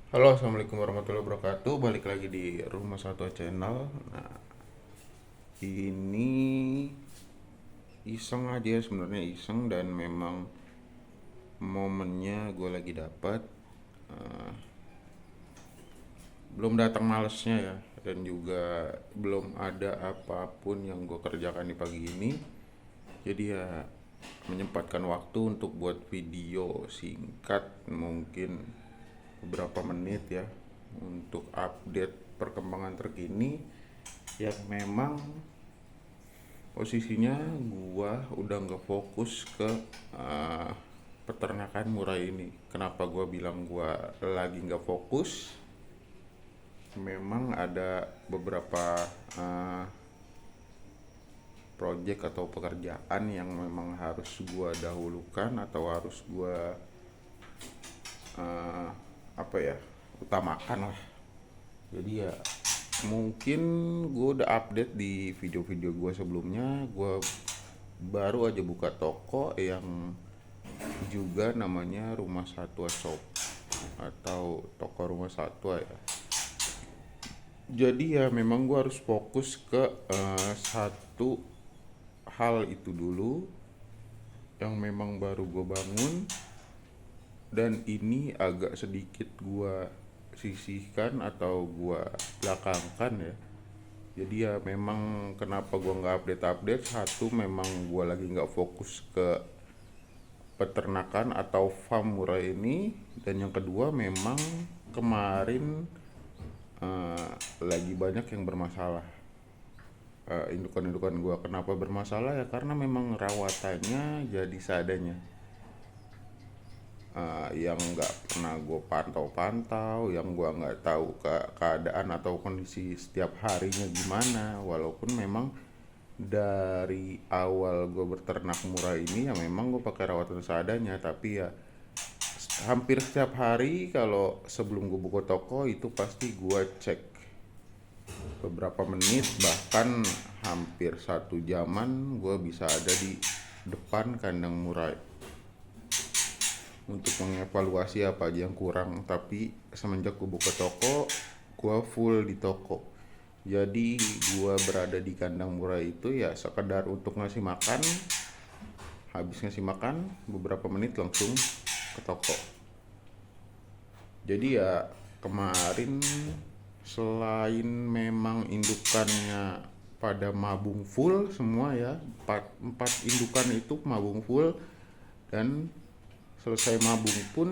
Halo, assalamualaikum warahmatullahi wabarakatuh. Balik lagi di Rumah Satwa Channel. Nah, ini iseng aja sebenarnya, iseng dan memang momennya gue lagi dapat. Eh, belum datang malesnya ya, dan juga belum ada apapun yang gue kerjakan di pagi ini. Jadi ya menyempatkan waktu untuk buat video singkat, mungkin beberapa menit ya, untuk update perkembangan terkini yang memang posisinya gua udah nggak fokus ke uh, peternakan murai ini. Kenapa gua bilang gua lagi nggak fokus? Memang ada beberapa uh, project atau pekerjaan yang memang harus gua dahulukan atau harus gua uh, apa ya, utamakan lah. Jadi ya mungkin gue udah update di video-video gue sebelumnya. Gue baru aja buka toko yang juga namanya Rumah Satwa Shop atau toko rumah satwa ya. Jadi ya memang gue harus fokus ke satu hal itu dulu yang memang baru gue bangun, dan ini agak sedikit gue sisihkan atau gue belakangkan ya. Jadi ya memang kenapa gue nggak update-update, satu memang gue lagi nggak fokus ke peternakan atau farm murah ini, dan yang kedua memang kemarin lagi banyak yang bermasalah. Indukan-indukan gue kenapa bermasalah ya karena memang rawatannya jadi seadanya. Yang nggak pernah gue pantau-pantau, yang gue nggak tahu keadaan atau kondisi setiap harinya gimana. Walaupun memang dari awal gue berternak murah ini ya memang gue pakai rawatan seadanya, tapi ya hampir setiap hari kalau sebelum gue buka toko itu pasti gue cek beberapa menit, bahkan hampir 1 jaman gue bisa ada di depan kandang murai untuk mengevaluasi apa aja yang kurang. Tapi semenjak gue buka toko, gue full di toko. Jadi gue berada di kandang murah itu ya sekedar untuk ngasih makan. Habis ngasih makan beberapa menit langsung ke toko. Jadi ya kemarin selain memang indukannya pada mabung full semua ya, empat indukan itu mabung full, dan selesai mabung pun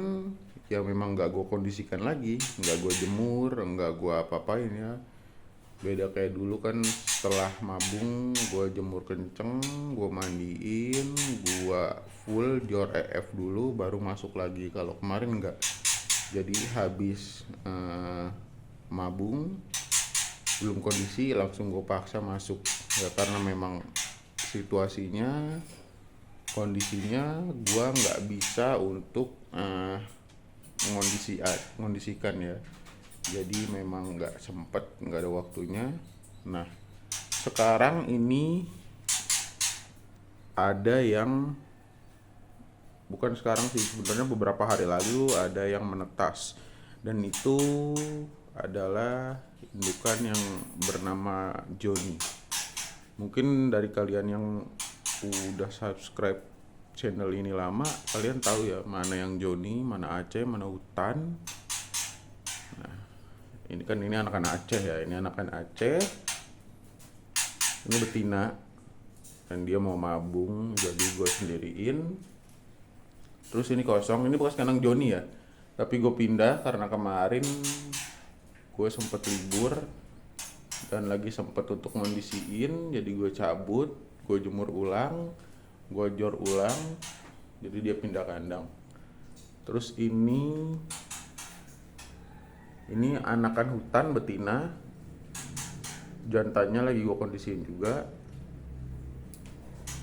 ya memang nggak gue kondisikan lagi, nggak gue jemur, nggak gue apa-apain ya. Beda kayak dulu kan, setelah mabung gue jemur kenceng, gue mandiin, gue full jor EF dulu baru masuk lagi. Kalau kemarin enggak, jadi habis mabung belum kondisi langsung gue paksa masuk ya, karena memang situasinya, kondisinya gue nggak bisa untuk mengondisikan ya. Jadi memang nggak sempet, nggak ada waktunya. Nah, sekarang ini ada yang, bukan sekarang sih sebenarnya, beberapa hari lalu ada yang menetas, dan itu adalah indukan yang bernama Johnny. Mungkin dari kalian yang udah subscribe channel ini lama, kalian tahu ya mana yang Johnny, mana Aceh, mana Hutan. Ini kan ini anakan Aceh ya, ini anakan Aceh. Ini betina dan dia mau mabung, jadi gue sendiriin. Terus ini kosong, ini bekas kandang Johnny ya, tapi gue pindah karena kemarin gue sempet libur dan lagi sempet untuk ngondisiin. Jadi gue cabut, gue jemur ulang, gue jor ulang, jadi dia pindah kandang. Terus ini anakan hutan betina, jantannya lagi gue kondisiin juga.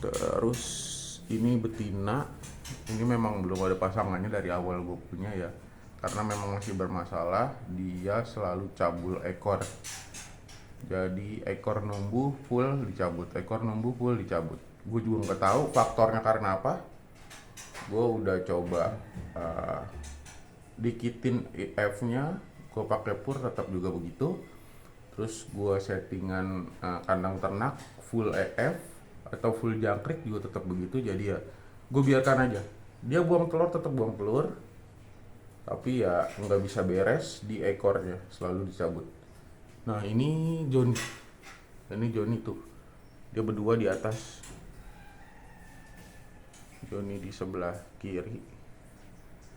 Terus ini betina, ini memang belum ada pasangannya dari awal gue punya ya, karena memang masih bermasalah, dia selalu cabul ekor. Jadi ekor numbuh full dicabut, ekor numbuh full dicabut. Gue juga nggak tahu faktornya karena apa. Gue udah coba dikitin EF-nya, gue pakai pur tetap juga begitu. Terus gue settingan kandang ternak full EF atau full jangkrik juga tetap begitu. Jadi ya gue biarkan aja, dia buang telur tetap buang telur, tapi ya nggak bisa beres di ekornya, selalu dicabut. Nah ini Joni tuh, dia berdua di atas, Joni di sebelah kiri,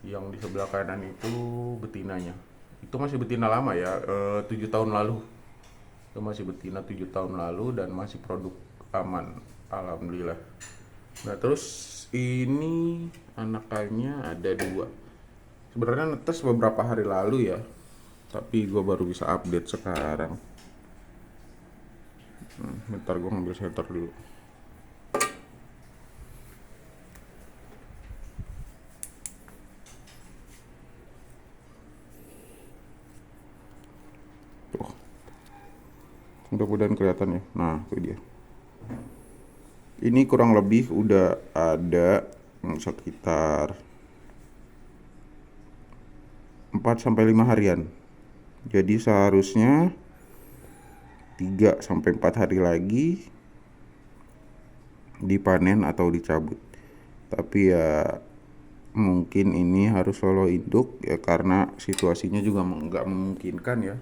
yang di sebelah kanan itu betinanya. Itu masih betina lama ya, 7 tahun lalu. Itu masih betina 7 tahun lalu dan masih produk aman, alhamdulillah. Nah terus ini anakannya ada 2. Sebenarnya netes beberapa hari lalu ya, tapi gue baru bisa update sekarang. Bentar gue ngambil senter dulu. Tuh, mudah-mudahan kelihatan ya. Nah itu dia. Ini kurang lebih udah ada sekitar 4-5 harian. Jadi seharusnya 3-4 hari lagi dipanen atau dicabut. Tapi ya mungkin ini harus solo induk ya, karena situasinya juga nggak memungkinkan ya.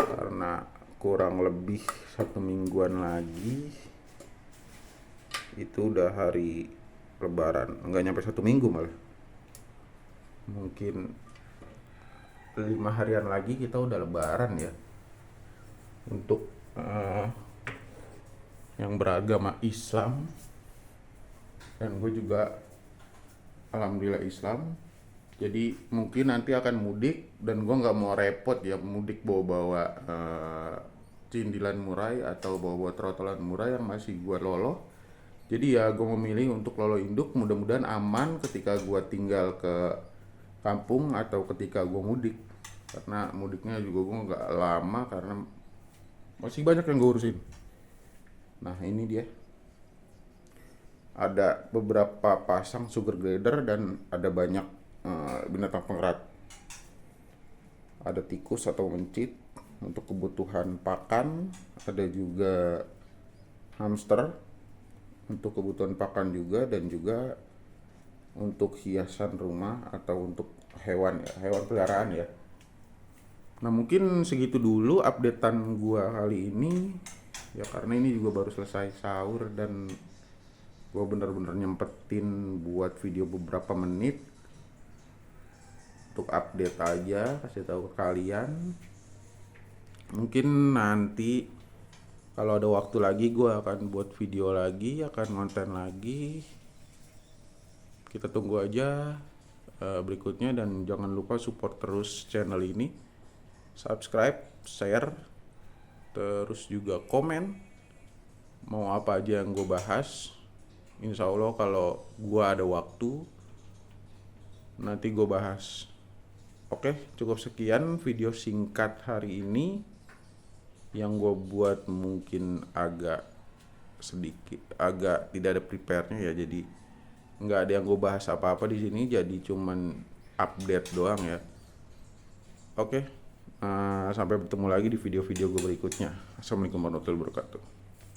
Karena kurang lebih 1 mingguan lagi itu udah hari lebaran, nggak nyampe 1 minggu malah, mungkin 5 harian lagi kita udah lebaran ya. Untuk yang beragama Islam, dan gue juga alhamdulillah Islam, jadi mungkin nanti akan mudik, dan gue nggak mau repot ya mudik bawa-bawa cindilan murai atau bawa-bawa trotolan murai yang masih gue loloh. Jadi ya gue memilih untuk lolo induk, mudah-mudahan aman ketika gue tinggal ke kampung atau ketika gue mudik. Karena mudiknya juga gue nggak lama karena masih banyak yang gue urusin. Nah ini dia, ada beberapa pasang sugar glider dan ada banyak binatang pengerat. Ada tikus atau mencit untuk kebutuhan pakan, ada juga hamster untuk kebutuhan pakan juga, dan juga untuk hiasan rumah atau untuk hewan ya, hewan peliharaan ya. Nah mungkin segitu dulu updatean gua kali ini ya, karena ini juga baru selesai sahur dan gua bener-bener nyempetin buat video beberapa menit untuk update aja, kasih tahu ke kalian. Mungkin nanti kalau ada waktu lagi gua akan buat video lagi, akan konten lagi. Kita tunggu aja berikutnya, dan jangan lupa support terus channel ini, subscribe, share, terus juga komen mau apa aja yang gue bahas. Insya Allah kalau gue ada waktu nanti gue bahas. Oke, cukup sekian video singkat hari ini yang gue buat, mungkin agak sedikit agak tidak ada prepare-nya ya, jadi nggak ada yang gue bahas apa-apa di sini, jadi cuman update doang ya. Oke, sampai bertemu lagi di video-video gue berikutnya. Assalamualaikum warahmatullahi wabarakatuh.